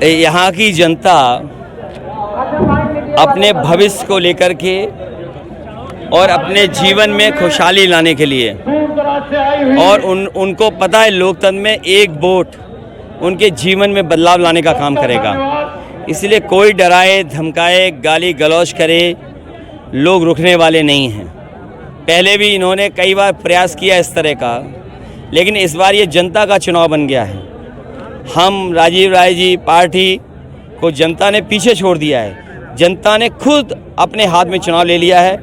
यहाँ की जनता अपने भविष्य को लेकर के और अपने जीवन में खुशहाली लाने के लिए और उनको पता है लोकतंत्र में एक वोट उनके जीवन में बदलाव लाने का काम करेगा। इसलिए कोई डराए धमकाए गाली गलौज करे, लोग रुकने वाले नहीं हैं। पहले भी इन्होंने कई बार प्रयास किया इस तरह का, लेकिन इस बार ये जनता का चुनाव बन गया है। हम राजीव राय जी पार्टी को जनता ने पीछे छोड़ दिया है। जनता ने खुद अपने हाथ में चुनाव ले लिया है।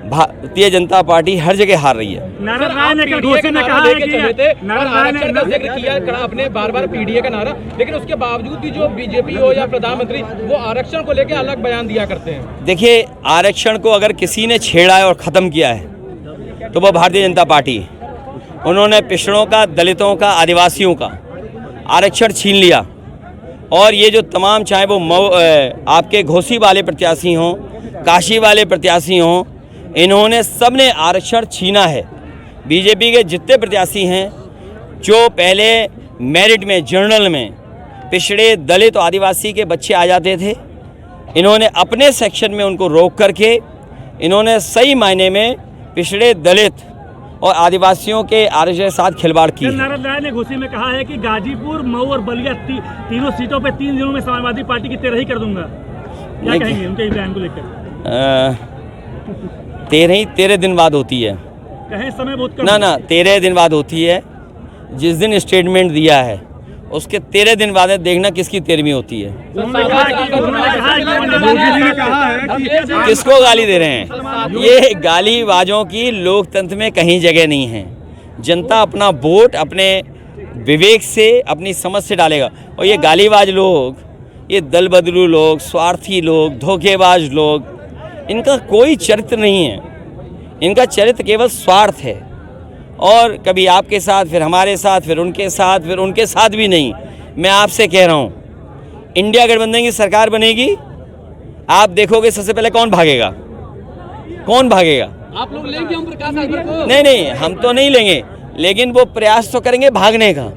भारतीय जनता पार्टी हर जगह हार रही है। नारायण राय ने कहा है कि आरक्षण का जिक्र किया आपने बार-बार पीडीए का नारा, लेकिन उसके बावजूद भी जो बीजेपी हो या प्रधानमंत्री वो आरक्षण को लेकर अलग बयान दिया करते हैं। देखिए, आरक्षण को अगर किसी ने छेड़ा है और ख़त्म किया है तो वो भारतीय जनता पार्टी है। उन्होंने पिछड़ों का, दलितों का, आदिवासियों का आरक्षण छीन लिया। और ये जो तमाम, चाहे वो आपके घोसी वाले प्रत्याशी हों, काशी वाले प्रत्याशी हों, इन्होंने सब ने आरक्षण छीना है। बीजेपी के जितने प्रत्याशी हैं जो पहले मेरिट में, जनरल में पिछड़े, दलित और आदिवासी के बच्चे आ जाते थे, इन्होंने अपने सेक्शन में उनको रोक करके इन्होंने सही मायने में पिछड़े, दलित और आदिवासियों के आरक्षण के साथ खिलवाड़ की। नारायण राय ने घोसी में कहा है कि गाजीपुर, मऊ और बलिया तीनों सीटों पे 3 दिनों में समाजवादी पार्टी की 13 ही कर दूंगा। क्या कहेंगे उनके बयान को लेकर? 13 दिन बाद होती है। कहें समय बहुत कम। ना 13 दिन बाद होती है। जिस दिन स्टेटमेंट दिया है उसके 13 दिन बाद देखना किसकी 13वीं होती है। किसको गाली दे रहे हैं? ये गालीबाजों की लोकतंत्र में कहीं जगह नहीं है। जनता अपना वोट अपने विवेक से, अपनी समझ से डालेगा। और ये गालीबाज लोग, ये दल बदलू लोग, स्वार्थी लोग, धोखेबाज लोग, इनका कोई चरित्र नहीं है। इनका चरित्र केवल स्वार्थ है। और कभी आपके साथ, फिर हमारे साथ, फिर उनके साथ, फिर उनके साथ भी नहीं। मैं आपसे कह रहा हूँ, इंडिया गठबंधन की सरकार बनेगी, आप देखोगे सबसे पहले कौन भागेगा? कौन भागेगा? आप लोग लेंगे हम प्रकाश आगर को? नहीं, हम तो नहीं लेंगे, लेकिन वो प्रयास तो करेंगे भागने का।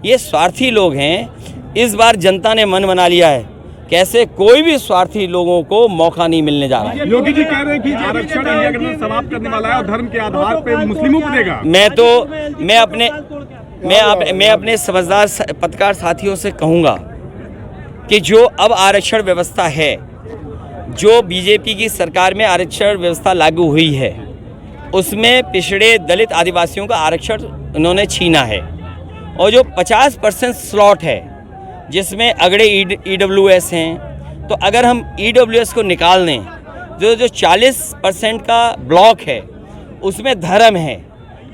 ये स्वार्थी लोग हैं। इस बार जनता ने मन बना लिया है, कैसे कोई भी स्वार्थी लोगों को मौका नहीं मिलने जा रहा है। योगी जी कह रहे हैं कि आरक्षण इंडिया गठबंधन समाप्त करने वाला है और धर्म के आधार पे मुस्लिमों को देगा। मैं अपने समझदार पत्रकार साथियों से कहूँगा कि जो अब आरक्षण व्यवस्था है, जो बीजेपी की सरकार में आरक्षण व्यवस्था लागू हुई है, उसमें पिछड़े, दलित, आदिवासियों का आरक्षण उन्होंने छीना है। और जो 50% स्लॉट है जिसमें अगड़े EWS हैं, तो अगर हम EWS को निकाल दें, जो 40% का ब्लॉक है उसमें धर्म है,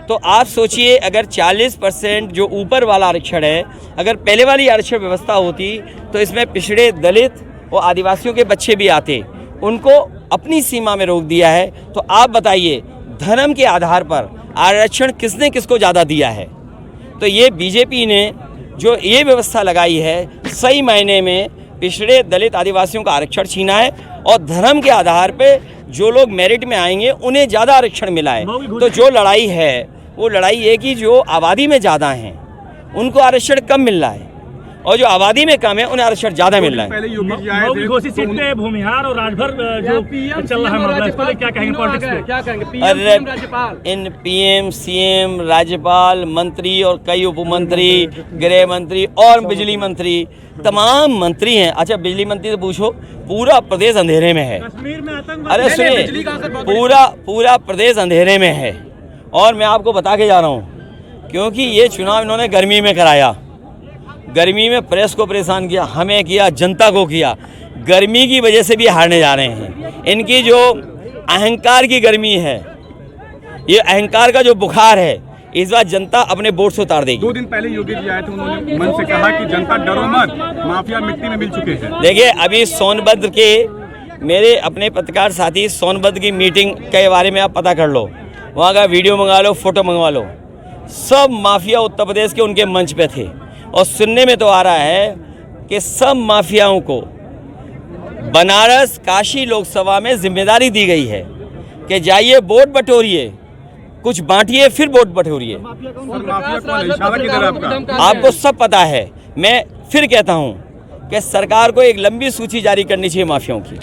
तो आप सोचिए अगर 40% जो ऊपर वाला आरक्षण है, अगर पहले वाली आरक्षण व्यवस्था होती तो इसमें पिछड़े, दलित और आदिवासियों के बच्चे भी आते। उनको अपनी सीमा में रोक दिया है। तो आप बताइए, धर्म के आधार पर आरक्षण किसने किसको ज़्यादा दिया है? तो ये बीजेपी ने जो ये व्यवस्था लगाई है, सही मायने में पिछड़े, दलित, आदिवासियों का आरक्षण छीना है। और धर्म के आधार पे जो लोग मेरिट में आएंगे उन्हें ज़्यादा आरक्षण मिला है। तो जो लड़ाई है वो लड़ाई है कि जो आबादी में ज़्यादा हैं उनको आरक्षण कम मिल रहा है, और जो आबादी में कम है उन्हें आरक्षण ज़्यादा मिल रहा है। पहले योगी जी आए थे, घोसी सीट पे भूमिहार और राजभर जो चल रहा है मामला, इस पर क्या कहेंगे? पॉलिटिक्स पे क्या कहेंगे? अरे इन PM, CM, राज्यपाल, मंत्री और कई उपमंत्री, गृह मंत्री और बिजली मंत्री, तमाम मंत्री हैं। अच्छा, बिजली मंत्री से पूछो, पूरा प्रदेश अंधेरे में है। कश्मीर में आतंकवाद, अरे सुनिए, पूरा प्रदेश अंधेरे में है। और मैं आपको बता के जा रहा हूँ, क्योंकि ये चुनाव इन्होंने गर्मी में कराया। गर्मी में प्रेस को परेशान किया, हमें किया, जनता को किया। गर्मी की वजह से भी हारने जा रहे हैं। इनकी जो अहंकार की गर्मी है, ये अहंकार का जो बुखार है, इस बार जनता अपने वोट से उतार देगी। 2 दिन पहले योगी जी आए थे, उन्होंने मन से कहा कि जनता डरो मत, माफिया मिट्टी में मिल चुके हैं। देखिए, अभी सोनभद्र के मेरे अपने पत्रकार साथी, सोनभद्र की मीटिंग के बारे में आप पता कर लो, वहाँ का वीडियो मंगा लो, फोटो मंगवा लो। सब माफिया उत्तर प्रदेश के उनके मंच पे थे। और सुनने में तो आ रहा है कि सब माफियाओं को बनारस, काशी लोकसभा में जिम्मेदारी दी गई है कि जाइए वोट बटोरिए, कुछ बांटिए, फिर वोट बटोरिए। आपको सब पता है। मैं फिर कहता हूँ कि सरकार को एक लंबी सूची जारी करनी चाहिए माफियाओं की।